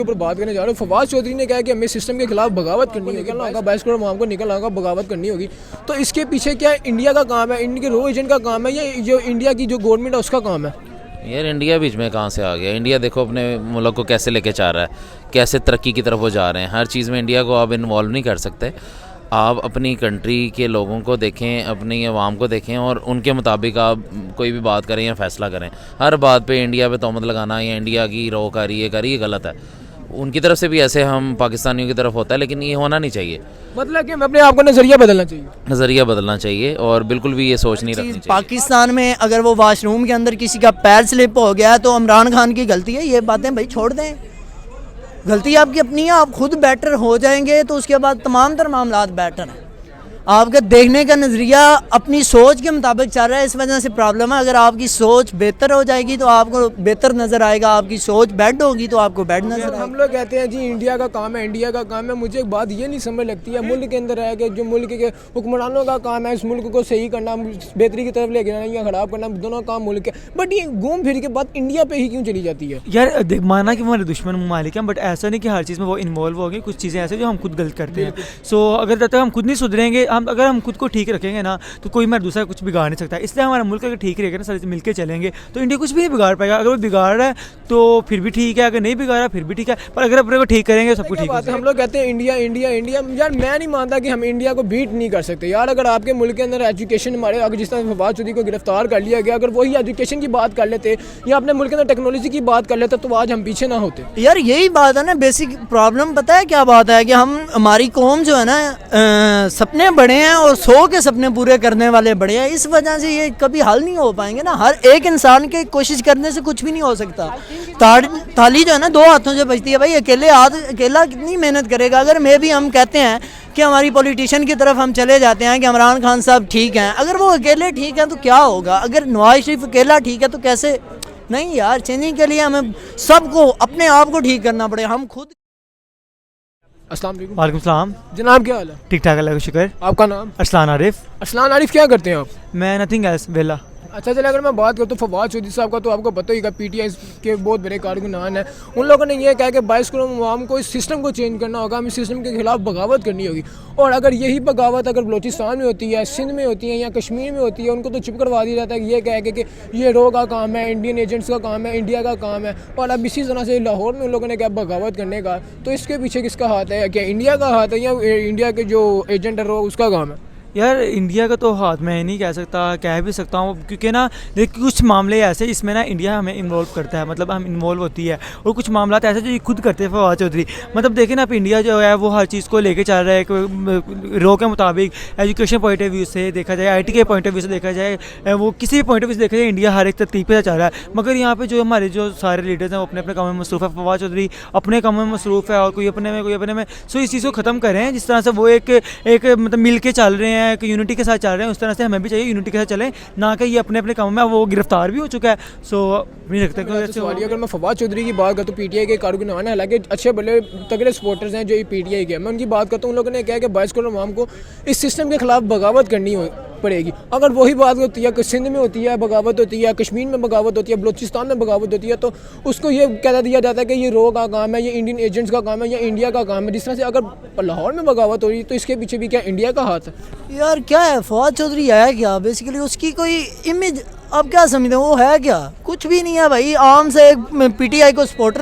ऊपर बात करने जा रहे हो। फवाद चौधरी ने कहा कि हमें सिस्टम के खिलाफ बगावत करनी होगी, निकलना होगा, 22 करोड़ आवाम को निकलना होगा, बगावत करनी होगी। तो इसके पीछे क्या इंडिया का काम है, इंडिया के रो एजेंट का काम है, या जो इंडिया की जो गवर्नमेंट है उसका काम है? यार इंडिया बीच में कहाँ से आ गया? इंडिया देखो अपने मुल्क को कैसे लेके जा रहा है, कैसे तरक्की की तरफ वो जा रहे हैं। हर चीज़ में इंडिया को आप इन्वॉल्व नहीं कर सकते। आप अपनी कंट्री के लोगों को देखें, अपनी आवाम को देखें और उनके मुताबिक आप कोई भी बात करें या फैसला करें। हर बात पे इंडिया पे तहमत लगाना या इंडिया की रो करी ये गलत है। उनकी तरफ से भी ऐसे हम पाकिस्तानियों की तरफ होता है, लेकिन ये होना नहीं चाहिए। मतलब कि अपने आप को नज़रिया बदलना चाहिए, नज़रिया बदलना चाहिए और बिल्कुल भी ये सोच नहीं रखनी चाहिए। पाकिस्तान में अगर वो वॉशरूम के अंदर किसी का पैर स्लिप हो गया तो इमरान खान की गलती है, ये बातें भाई छोड़ दें। गलती आपकी अपनी है, आप खुद बेटर हो जाएंगे तो उसके बाद तमाम तर मामलात बेटर हैं। आपका देखने का नज़रिया अपनी सोच के मुताबिक चल रहा है, इस वजह से प्रॉब्लम है। अगर आपकी सोच बेहतर हो जाएगी तो आपको बेहतर नज़र आएगा, आपकी सोच बेड होगी तो आपको बेड नज़र आएगा। हम लोग कहते हैं जी इंडिया का काम है, इंडिया का काम है। मुझे एक बात ये नहीं समझ लगती है, मुल्क के अंदर है कि जो मुल्क के हुक्मरानों का काम है इस मुल्क को सही करना, बेहतरी की तरफ ले जाना या ख़राब करना, दोनों काम मुल्क के। बट ये घूम फिर के बात इंडिया पे ही क्यों चली जाती है? यार देख, माना कि वो हमारे दुश्मन ममालिक हैं, बट ऐसा नहीं कि हर चीज़ में वो इन्वॉल्व हो गए। कुछ चीज़ें ऐसे जो हम खुद गलत करते हैं। सो अगर जब तक हम खुद नहीं सुधरेंगे, अगर हम खुद को ठीक रखेंगे ना, तो कोई हमारा दूसरा कुछ बिगाड़ नहीं सकता। इसलिए हमारा मुल्क अगर ठीक रहेगा ना, सारे मिलकर चलेंगे तो इंडिया कुछ भी नहीं बिगाड़ पाएगा। अगर वो बिगाड़ रहा है तो फिर भी ठीक है, अगर नहीं बिगाड़ रहा फिर भी ठीक है, पर अगर अपने को ठीक करेंगे सब कुछ ठीक है। हम लोग कहते हैं इंडिया इंडिया इंडिया। यार मैं नहीं मानता कि हम इंडिया को बीट नहीं कर सकते। यार अगर आपके मुल्क के अंदर एजुकेशन हमारे, अगर जिस तरह फवाद चौधरी को गिरफ्तार कर लिया गया, अगर वही एजुकेशन की बात कर लेते या अपने मुल्क के अंदर टेक्नोलॉजी की बात कर लेते तो आज हम पीछे ना होते। यार यही बात है ना, बेसिक प्रॉब्लम पता है क्या बात है कि हमारी कौम जो है ना, सपने बड़े हैं और 100 के सपने पूरे करने वाले बड़े हैं। इस वजह से ये कभी हल नहीं हो पाएंगे ना। हर एक इंसान के कोशिश करने से कुछ भी नहीं हो सकता। थाली जो है ना 2 हाथों से बचती है भाई। अकेला कितनी मेहनत करेगा? अगर हम कहते हैं कि हमारी पॉलिटिशियन की तरफ हम चले जाते हैं कि इमरान खान साहब ठीक हैं, अगर वो अकेले ठीक हैं तो क्या होगा? अगर नवाज शरीफ अकेला ठीक है तो कैसे? नहीं यार, चेंजिंग के लिए हमें सबको अपने आप को ठीक करना पड़ेगा। हम खुद। अस्सलाम वालेकुम। वालेकुम सलाम जनाब, क्या हाल है? ठीक ठाक, अल्लाह का शुक्र। आपका नाम? अरसलान आरिफ। अरसलान आरिफ, क्या करते हैं आप? मैं नथिंग एल्स, वेला। अच्छा चलिए, अगर मैं बात करूँ तो फवाद चौधरी साहब का तो आपको पता ही है, पीटीआई के बहुत बड़े कारकुनान हैं। उन लोगों ने यह कहा कि 22 करोड़ अवाम को इस सिस्टम को चेंज करना होगा, हमें सिस्टम के खिलाफ बगावत करनी होगी। और अगर यही बगावत अगर बलोचिस्तान में होती है, सिंध में होती है या कश्मीर में होती है, उनको तो चुप करवा दिया जाता है कि ये कह के कि ये रो का काम है, इंडियन एजेंट्स का काम है, इंडिया का काम है। और अब इसी तरह से लाहौर में उन लोगों ने कहा बगावत करने का, तो इसके पीछे किसका हाथ है? क्या इंडिया का हाथ है या इंडिया के जो एजेंट है रो उसका काम है? यार इंडिया का तो हाथ मैं नहीं कह सकता, कह भी सकता हूँ, क्योंकि ना देखिए कुछ मामले ऐसे जिसमें ना इंडिया हमें इन्वॉल्व करता है, मतलब हम इन्वॉल्व होती है, और कुछ मामला ऐसे जो ये खुद करते हैं फवाद चौधरी। मतलब देखिए ना, अब इंडिया जो है वो हर चीज़ को लेके चल रहा है रो के मुताबिक। एजुकेशन पॉइंट ऑफ व्यू से देखा जाए, IT के पॉइंट ऑफ व्यू से देखा जाए, वो किसी भी पॉइंट ऑफ व्यू से देखा जाए, इंडिया हर एक तरतीब पे चल रहा है। मगर यहाँ पे जो हमारे जो सारे लीडर्स हैं वो अपने अपने काम में मसरूफ़ है। फवाद चौधरी अपने काम में मसरूफ़ है और कोई अपने में। सो इस चीज़ को ख़त्म करें। जिस तरह से वो एक मतलब मिल के चल रहे हैं, एक यूनिटी के साथ चल रहे हैं, उस तरह से हमें भी चाहिए यूनिटी के साथ चलें, ना कि ये अपने अपने कामों में। वो गिरफ्तार भी हो चुका है। सो नहीं लगता कि अगर मैं फवाद चौधरी की बात करूँ तो पीटीआई के कारकुनान है, हालांकि अच्छे बड़े तगड़े सपोर्टर्स हैं जो पीटीआई के। मैं उनकी बात करता हूँ, उन लोगों ने कहा कि 22 करोड़ अवाम को इस सिस्टम के खिलाफ बगावत करनी पड़ेगी। अगर वही बात होती है, सिंध में होती है बगावत होती है, कश्मीर में बगावत होती है, बलोचिस्तान में बगावत होती है, तो उसको ये कह दिया जाता है कि ये रो का काम है, ये इंडियन एजेंट्स का काम है या इंडिया का काम है। जिस तरह से अगर लाहौर में बगावत हो रही है तो इसके पीछे भी क्या इंडिया का हाथ है? यार क्या है, फवाद चौधरी आया क्या? बेसिकली उसकी कोई इमेज अब क्या समझते हैं, वो है क्या? कुछ भी नहीं है भाई। आम से एक पीटीआई को सपोर्ट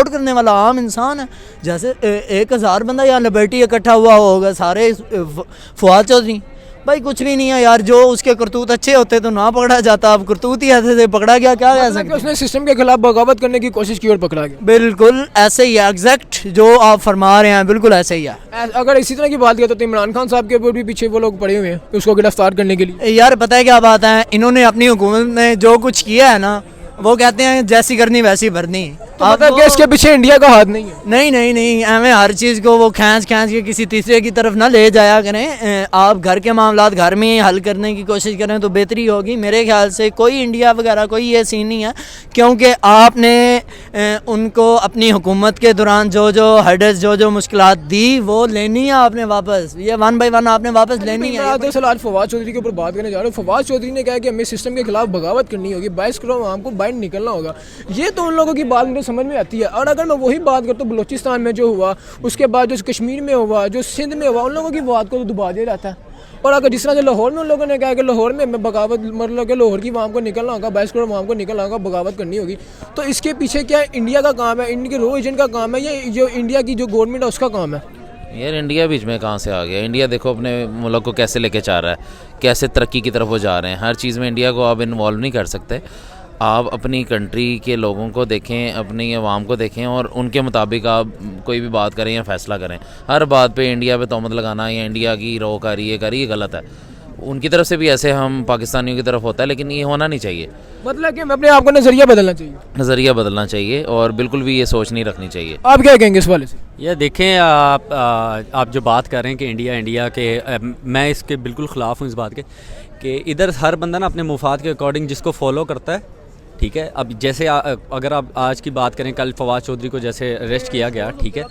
करने वाला आम इंसान है। जैसे 1000 बंदा यहाँ लिबर्टी इकट्ठा हुआ होगा, सारे फवाद चौधरी भाई कुछ भी नहीं है यार। जो उसके करतूत अच्छे होते तो ना पकड़ा जाता, अब करतूत ही ऐसे से पकड़ा गया, क्या कह सकते? उसने सिस्टम के खिलाफ बगावत करने की कोशिश की और पकड़ा गया। बिल्कुल ऐसे ही है, एग्जैक्ट जो आप फरमा रहे हैं, बिल्कुल ऐसे ही है। अगर इसी तरह की बात करते तो इमरान खान साहब के ऊपर भी पीछे वो लोग पड़े हुए हैं उसको गिरफ्तार करने के लिए। यार पता है क्या बात है, इन्होंने अपनी हुकूमत में जो कुछ किया है ना, वो कहते हैं जैसी करनी वैसी भरनी। तो मतलब इसके पीछे इंडिया का हाथ नहीं है? नहीं, हमें हर चीज़ को वो खींच के किसी तीसरे की तरफ ना ले जाया करें। आप घर के मामलात घर में ही हल करने की कोशिश करें तो बेहतरी होगी। मेरे ख्याल से कोई इंडिया वगैरह कोई ये सीन नहीं है, क्योंकि आपने उनको अपनी हुकूमत के दौरान जो हर्डल्स जो मुश्किलात दी वो लेनी है आपने वापस। ये 1 बाय 1 आपने वापस लेनी है। आज फवाद चौधरी के ऊपर बात करने जा रहे हो। फवाद चौधरी ने कहा कि हमें सिस्टम के खिलाफ बगावत करनी होगी, 22 करोड़ आवाम को माइंड निकलना होगा। ये तो उन लोगों की बात मुझे समझ में आती है। और अगर मैं वही बात करता हूँ बलूचिस्तान में जो हुआ, उसके बाद जो कश्मीर में हुआ, जो सिंध में हुआ, उन लोगों की बात को तो दबा दिया जाता है। और अगर जिस तरह से लाहौर में उन लोगों ने कहा कि लाहौर में बगावत, मतलब कि लाहौर की आवाम को निकलना होगा, 22 करोड़ आवाम को निकलना होगा, बगावत करनी होगी, तो इसके पीछे क्या है? इंडिया का काम है, इंडिया के रो एजेंट का काम है, या जो इंडिया की जो गवर्नमेंट है उसका काम है? यार इंडिया बीच में कहाँ से आ गया? इंडिया देखो अपने मुल्क को कैसे लेके जा रहा है, कैसे तरक्की की तरफ वो जा रहे हैं। हर चीज़ में इंडिया को आप इन्वॉल्व नहीं कर सकते। आप अपनी कंट्री के लोगों को देखें, अपनी आवाम को देखें और उनके मुताबिक आप कोई भी बात करें या फैसला करें। हर बात पे इंडिया पे तहमत लगाना या इंडिया की रोकारी ये गलत है। उनकी तरफ से भी ऐसे हम पाकिस्तानियों की तरफ होता है, लेकिन ये होना नहीं चाहिए। मतलब कि अपने आप को नज़रिया बदलना चाहिए, नज़रिया बदलना चाहिए और बिल्कुल भी ये सोच नहीं रखनी चाहिए। आप क्या कहेंगे इस वाले से? यह देखें, आप जो बात कर रहे हैं कि इंडिया के, मैं इसके बिल्कुल ख़िलाफ़ हूँ इस बात के कि इधर हर बंदा ना अपने मुफाद के अकॉर्डिंग जिसको फॉलो करता है, ठीक है। अब जैसे अगर आप आज की बात करें, कल फवाद चौधरी को जैसे अरेस्ट किया गया, ठीक है,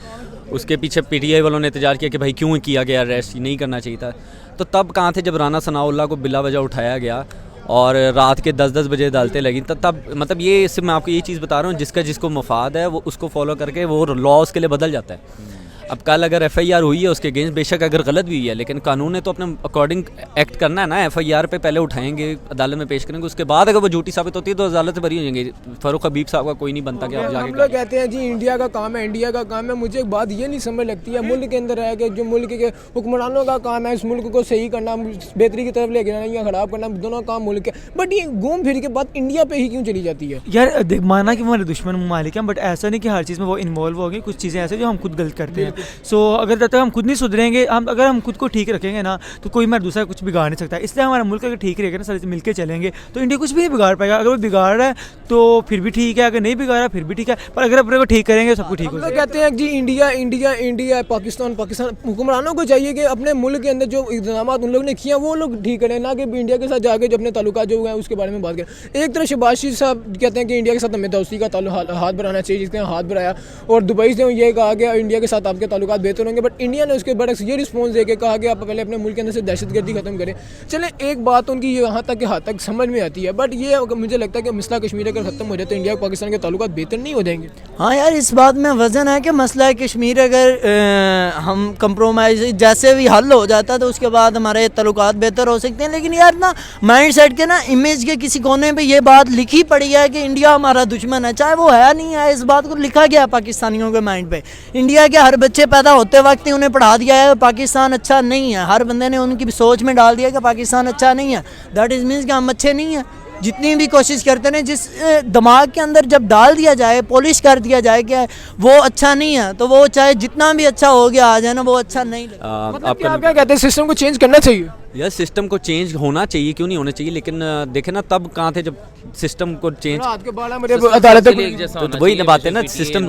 उसके पीछे पीटीआई वालों ने एहतजाज किया कि भाई क्यों किया गया अरेस्ट, नहीं करना चाहिए था। तो तब कहाँ थे जब राना सनाउल्लाह को बिला वजह उठाया गया और रात के 10-10 बजे अदालतें लगी? तब मतलब ये सिर्फ मैं आपको ये चीज़ बता रहा हूँ, जिसको मफाद है वो उसको फॉलो करके वो लॉ उसके लिए बदल जाता है। अब कल अगर एफआईआर हुई है उसके अगेंस्ट, बेशक अगर गलत भी हुई है, लेकिन कानून ने तो अपने अकॉर्डिंग एक्ट करना है ना। एफआईआर पे पहले उठाएंगे, अदालत में पेश करेंगे, उसके बाद अगर वो झूठी साबित होती है तो अदालत से बरी हो जाएंगे। फारूक हबीब साहब का कोई नहीं बनता कि आप जाके। हम लोग कहते हैं जी इंडिया का काम है, इंडिया का काम है। मुझे एक बात ये नहीं समझ लगती है, मुल्क के अंदर है कि जो मुल्क के हुक्मरानों का काम है इस मुल्क को सही करना, बेहतरी की तरफ लेके जाना या ख़राब करना, दोनों काम मुल्क के। बट ये घूम फिर के बाद इंडिया पे ही क्यों चली जाती है? यार देख, माना कि हमारे दुश्मन ममालिक हैं, बट ऐसा नहीं कि हर चीज़ में वो इन्वॉल्व हो गई। कुछ चीज़ें ऐसे जो हम खुद गलत करते हैं। सो अगर जब तक हम खुद नहीं सुधरेंगे, अगर हम खुद को ठीक रखेंगे ना, तो कोई हमारा दूसरा कुछ बिगाड़ नहीं सकता। इसलिए हमारा मुल्क अगर ठीक रहेगा ना, सारे मिलकर चलेंगे तो इंडिया कुछ भी नहीं बिगाड़ पाएगा। अगर वो बिगाड़ रहा है तो फिर भी ठीक है, अगर नहीं बिगाड़ रहा फिर भी ठीक है, पर अगर अपने को ठीक करेंगे सब कुछ ठीक हो जाएगा। कहते हैं जी India India India, Pakistan Pakistan. हुक्मरानों को चाहिए कि अपने मुल्क के अंदर जो इक़दाम उन लोगों ने किया वो लोग ठीक करें, ना कि इंडिया के साथ जाके जो अपने ताल्लुकात जो हुए हैं उसके बारे में बात करें। एक तरह शहबाज शरीफ साहब कहते हैं कि इंडिया के साथ हमें दोस्ती का हाथ बढ़ाना चाहिए, जिसके हाथ बढ़ाया, और दुबई से ये कहा कि इंडिया के साथ आपके ताल्लुकात बेहतर होंगे। बट इंडिया ने उसके बरक्स ये रिस्पॉन्स दे के कहा कि आप पहले अपने मुल्क के अंदर से दहशतगर्दी खत्म करें। चलें, एक बात उनकी यहाँ तक के हाथ तक समझ में आती है, बट ये मुझे लगता है कि मसला कश्मीर अगर खत्म हो जाए तो इंडिया और पाकिस्तान के ताल्लुकात बेहतर नहीं हो जाएंगे। हाँ यार, इस बात में वजन है कि मसला कश्मीर अगर हम कंप्रोमाइज़ जैसे भी हल हो जाता तो उसके बाद हमारे ताल्लुकात बेहतर हो सकते हैं। लेकिन यार ना माइंड सेट के ना इमेज के किसी कोने पे ये बात लिखी पड़ी है कि इंडिया हमारा दुश्मन है, चाहे वो है नहीं है, इस बात को लिखा गया है पाकिस्तानियों के माइंड पे। इंडिया के हर बच्चे पैदा होते वक्त ही उन्हें पढ़ा दिया है पाकिस्तान अच्छा नहीं है। हर बंदे ने उनकी सोच में डाल दिया कि पाकिस्तान अच्छा नहीं है। दैट इज़ मीन्स कि हम अच्छे नहीं हैं। जितनी भी कोशिश करते हैं, जिस दिमाग के अंदर जब डाल दिया जाए, पॉलिश कर दिया जाए कि वो अच्छा नहीं है, तो वो चाहे जितना भी अच्छा हो गया आ जाए ना, वो अच्छा नहीं लगता। मतलब आप क्या कहते हैं, सिस्टम को चेंज करना चाहिए? यह सिस्टम को चेंज होना चाहिए, क्यों नहीं होना चाहिए, लेकिन देखे ना तब कहाँ थे जब सिस्टम को चेंज। तो वही बात है ना, सिस्टम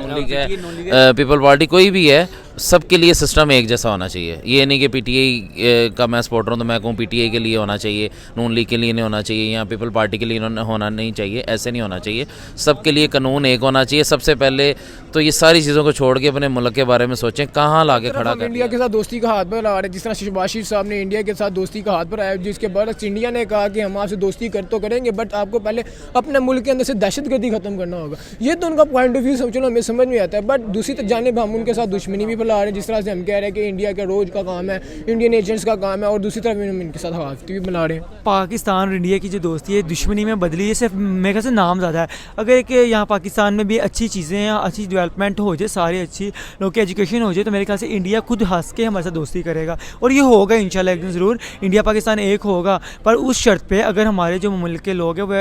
पीपल पार्टी कोई भी है, सबके लिए सिस्टम एक जैसा होना चाहिए। ये नहीं कि पीटीआई का मैं सपोर्टर हूँ तो मैं कहूँ पीटीआई के लिए होना चाहिए, नून लीग के लिए नहीं होना चाहिए, या पीपल पार्टी के लिए होना नहीं चाहिए। ऐसे नहीं होना चाहिए, सबके लिए कानून एक होना चाहिए। सबसे पहले तो ये सारी चीज़ों को छोड़ के अपने मुल्क के बारे में सोचें, कहाँ लाके खड़ा कर। इंडिया के साथ दोस्ती का हाथ बढ़ा रहे, जिस तरह शहबाज शरीफ साहब ने इंडिया के साथ दोस्ती का हाथ बढ़ाया, जिसके बरक्स इंडिया ने कहा कि हम आपसे दोस्ती कर तो करेंगे, बट आपको पहले अपने मुल्क के अंदर से दहशतगर्दी खत्म करना होगा। ये तो उनका पॉइंट ऑफ व्यू चलो हमें समझ में आता है, बट दूसरी जानिब हम उनके साथ दुश्मनी भी फैला रहे हैं। जिस तरह से हम कह रहे हैं कि इंडिया का रोज का काम है, इंडियन एजेंट्स का काम है, और दूसरी तरफ हम इनके साथ हाथ भी बना रहे हैं। पाकिस्तान और इंडिया की जो दोस्ती है दुश्मनी में बदली है, सिर्फ मेरे ख्याल से नाम ज़्यादा है। अगर एक यहाँ पाकिस्तान में भी अच्छी चीज़ें हैं, अच्छी डेवलपमेंट हो जाए, सारी अच्छी लोगों की एजुकेशन हो जाए, तो मेरे ख्याल से इंडिया खुद हंस के हमारे साथ दोस्ती करेगा। और ये होगा इंशाल्लाह एक दिन ज़रूर, इंडिया पाकिस्तान एक होगा, पर उस शर्त पे अगर हमारे जो मुल्क के लोग हैं वो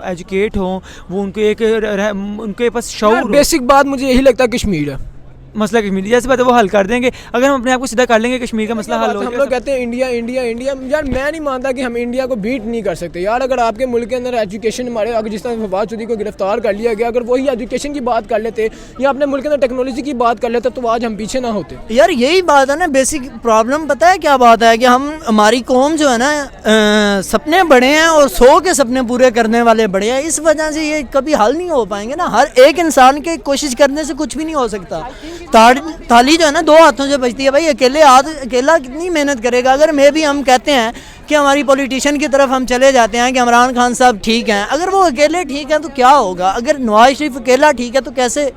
एजुकेट हों, वो उनके पास शऊर। बेसिक बात मुझे यही लगता है कश्मीर है, मसला कश्मीर जैसे बात है वो हल कर देंगे। अगर हम अपने आप को सीधा कर लेंगे, कश्मीर का मसला हल हो हम जाएगा। लोग कहते हैं इंडिया इंडिया इंडिया, यार मैं नहीं मानता कि हम इंडिया को बीट नहीं कर सकते। यार अगर आपके मुल्क के अंदर एजुकेशन, हमारे अगर जिस तरह फवाद चौधरी को गिरफ्तार कर लिया गया, अगर वही एजुकेशन की बात कर लेते या अपने मुल्क के अंदर टेक्नोलॉजी की बात कर लेते तो आज हम पीछे ना होते। यार यही बात है ना, बेसिक प्रॉब्लम पता है क्या बात है कि हमारी कौम जो है ना सपने बड़े हैं और 100 के सपने पूरे करने वाले बड़े हैं। इस वजह से ये कभी हल नहीं हो पाएंगे ना। हर एक इंसान के कोशिश करने से कुछ भी नहीं हो सकता। थाली जो है ना 2 हाथों से बचती है भाई। अकेला कितनी मेहनत करेगा। अगर हम कहते हैं कि हमारी पॉलिटिशियन की तरफ हम चले जाते हैं कि इमरान खान साहब ठीक हैं। अगर वो अकेले ठीक हैं तो क्या होगा, अगर नवाज शरीफ अकेला ठीक है तो कैसे?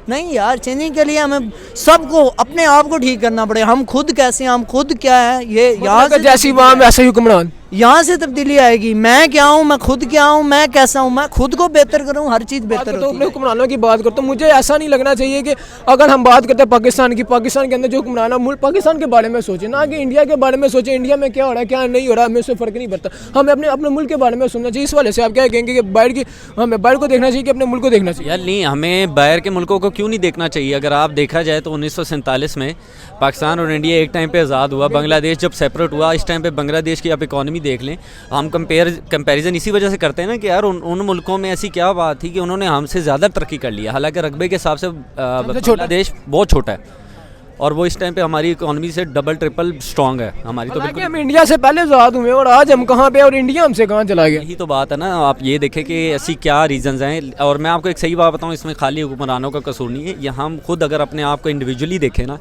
नहीं यार, चेंजिंग के लिए हमें सबको अपने आप को ठीक करना पड़ेगा। हम खुद कैसे हैं, हम खुद क्या है, ये यहाँ से जैसी वहाँ वैसे ही हुक्मरान, यहाँ से तब्दीली आएगी। मैं क्या हूँ, मैं खुद क्या हूँ, मैं कैसा हूँ, मैं खुद को बेहतर करूँ, हर चीज़ बेहतर तो होती अपने है। हुक्मरानों की बात करता हूँ, मुझे ऐसा नहीं लगना चाहिए कि अगर हम बात करते हैं पाकिस्तान की, पाकिस्तान के अंदर जो हुक्मरान है मुल्क पाकिस्तान के बारे में सोचें, ना कि इंडिया के बारे में सोचें। इंडिया में क्या हो रहा है क्या नहीं हो रहा है हमें उससे फ़र्क नहीं पड़ता, हमें अपने अपने मुल्क के बारे में सुनना चाहिए। इस वाले से आप क्या कहेंगे कि बाहर की, हमें बाहर को देखना चाहिए कि अपने मुल्क को देखना चाहिए? यार नहीं, हमें बाहर के मुल्कों को क्यों नहीं देखना चाहिए? अगर आप देखा जाए तो 1947 में पाकिस्तान और इंडिया एक टाइम पे आज़ाद हुआ, बांग्लादेश जब सेपरेट हुआ, इस टाइम पे बांग्लादेश की आप इकॉनमी देख लें। हम कंपैरिजन इसी वजह से करते हैं ना कि यार उन मुल्कों में ऐसी क्या बात थी कि उन्होंने हमसे ज़्यादा तरक्की कर लिया, हालांकि रकबे के हिसाब से बांग्लादेश बहुत छोटा है और वो इस टाइम पे हमारी इकॉनमी से डबल ट्रिपल स्ट्रांग है हमारी। तो हालांकि हम इंडिया से पहले आज़ाद हुए और आज हम कहाँ पे और इंडिया हमसे कहाँ चला गया। यही तो बात है ना, आप ये देखें कि ऐसी क्या रीज़न्स हैं। और मैं आपको एक सही बात बताऊं, इसमें खाली हुक्मरानों का कसूर नहीं है। ये हम खुद अगर अपने आप को इंडिविजुअली देखें ना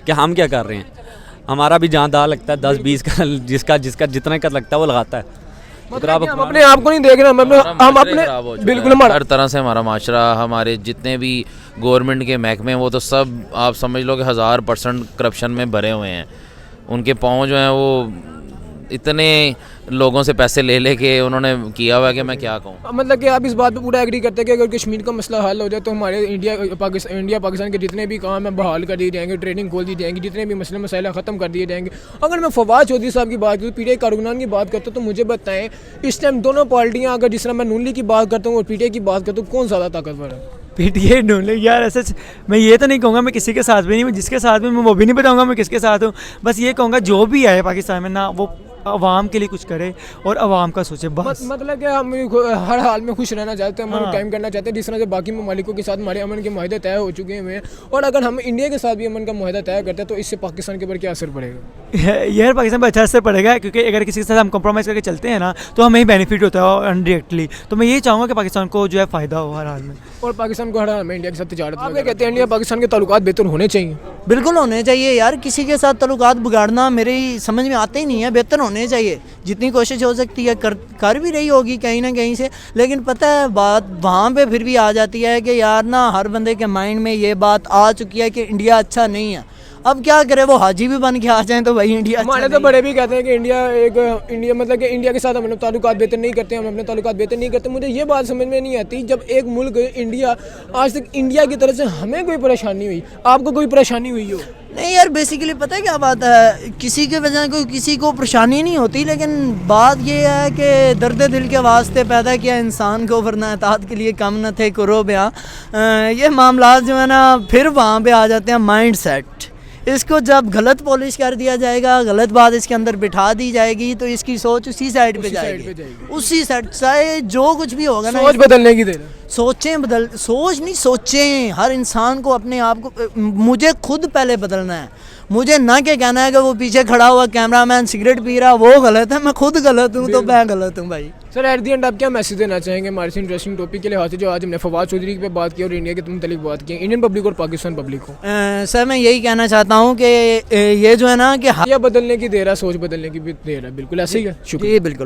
कि हम क्या कर रहे हैं, हमारा भी जहाँ दाल लगता है 10-20 का, जिसका जितना का लगता है वो लगाता है। मतलब हम अपने आप को नहीं देख रहे, हम अपने बिल्कुल हमारा हर तरह से हमारा माशरा, हमारे जितने भी गवर्नमेंट के महकमे वो तो सब आप समझ लो कि 1000% करप्शन में भरे हुए हैं। उनके पाँव जो हैं वो इतने लोगों से पैसे ले लेके उन्होंने किया हुआ है कि मैं क्या कहूँ। मतलब कि आप इस बात पे पूरा एग्री करते हैं कि अगर कश्मीर का मसला हल हो जाए तो हमारे इंडिया पाकिस्तान के जितने भी काम हैं बहाल कर दिए जाएंगे, ट्रेनिंग खोल दी जाएंगी, जितने भी मसले मसाइल ख़त्म कर दिए जाएंगे। अगर मैं फवाद चौधरी साहब की बात करूँ, पीटीआई कारकुनान की बात करता हूँ, तो मुझे बताएं इस टाइम दोनों पार्टियाँ, अगर जिस तरह मैं नून लीग की बात करता हूँ और पीटीआई की बात करता हूँ, कौन ज़्यादा ताकतवर है? पीटीआई ढूंढ ले यार। ऐसे मैं ये तो नहीं कहूँगा मैं किसी के साथ भी नहीं, मैं जिसके साथ भी मैं वो भी नहीं बताऊँगा मैं किसके साथ हूँ। बस ये कहूँगा जो भी आए पाकिस्तान में ना, वो आवाम के लिए कुछ करे और आवाम का सोचे बस। मतलब कि हम हर हाल में खुश रहना चाहते हैं, हम कायम करना चाहते हैं जिस तरह से बाकी ममालिकों के साथ हमारे अमन के माहदे तय हो चुके हैं। और अगर हम इंडिया के साथ भी अमन का माहदा तय करते हैं तो इससे पाकिस्तान के ऊपर क्या असर पड़ेगा? यार पाकिस्तान पर अच्छा असर पड़ेगा, क्योंकि अगर किसी के साथ हम कॉम्प्रोमाइज़ करके चलते हैं ना तो हमें ही बेनिफिट होता है अनडायरेक्टली। तो मैं यही चाहूँगा कि पाकिस्तान को जो है फ़ायदा हो हर हाल में, और पाकिस्तान को हर हाल में इंडिया के साथ तिजारत। आप क्या कहते हैं, इंडिया पाकिस्तान के ताल्लुकात बेहतर होने चाहिए? बिल्कुल होने चाहिए यार, किसी के साथ ताल्लुकात बिगाड़ना मेरे समझ में आते ही नहीं है। बेहतर होने चाहिए, जितनी कोशिश हो सकती है कर भी रही होगी कहीं ना कहीं से। लेकिन पता है बात वहाँ पे फिर भी आ जाती है कि यार ना हर बंदे के माइंड में ये बात आ चुकी है कि इंडिया अच्छा नहीं है। अब क्या करे, वो हाजी भी बन के आ जाएं तो वही इंडिया अच्छा हमारे तो बड़े भी कहते हैं कि इंडिया मतलब कि इंडिया के साथ हम अपने ताल्लुकात बेहतर नहीं करते, हम अपने ताल्लुकात बेहतर नहीं करते। मुझे ये बात समझ में नहीं आती, जब एक मुल्क इंडिया, आज तक इंडिया की तरफ से हमें कोई परेशानी हुई, आपको कोई परेशानी हुई हो? नहीं यार, बेसिकली पता है क्या बात है, किसी के वजह कोई किसी को परेशानी नहीं होती। लेकिन बात ये है कि दर्द दिल के वास्ते पैदा किया इंसान को, वरना एतात के लिए कम न थे करो बयां। ये मामला जो है ना फिर वहाँ पे आ जाते हैं माइंड सेट। इसको जब गलत पॉलिश कर दिया जाएगा, गलत बात इसके अंदर बिठा दी जाएगी तो इसकी सोच उसी साइड पे जाएगी, उसी साइड। चाहे जो कुछ भी होगा ना, सोच बदलने की देर है। सोच नहीं सोचें। हर इंसान को अपने आप को, मुझे खुद पहले बदलना है। मुझे ना क्या कहना है कि वो पीछे खड़ा हुआ कैमरामैन सिगरेट पी रहा वो गलत है, मैं खुद गलत हूँ तो मैं गलत हूँ भाई। सर एट दी एंड आप क्या मैसेज देना चाहेंगे हमारे से इंटरेस्टिंग टॉपिक के लिहाज से, जो आज हमने फवाद चौधरी पे बात की और इंडिया के मुतालिक बात की, इंडियन पब्लिक और पाकिस्तान पब्लिक को? सर मैं यही कहना चाहता हूँ कि ये जो है ना कि या बदलने की देर है, सोच बदलने की भी देर है। बिल्कुल ऐसे ही है। शुक्रिया। जी बिल्कुल।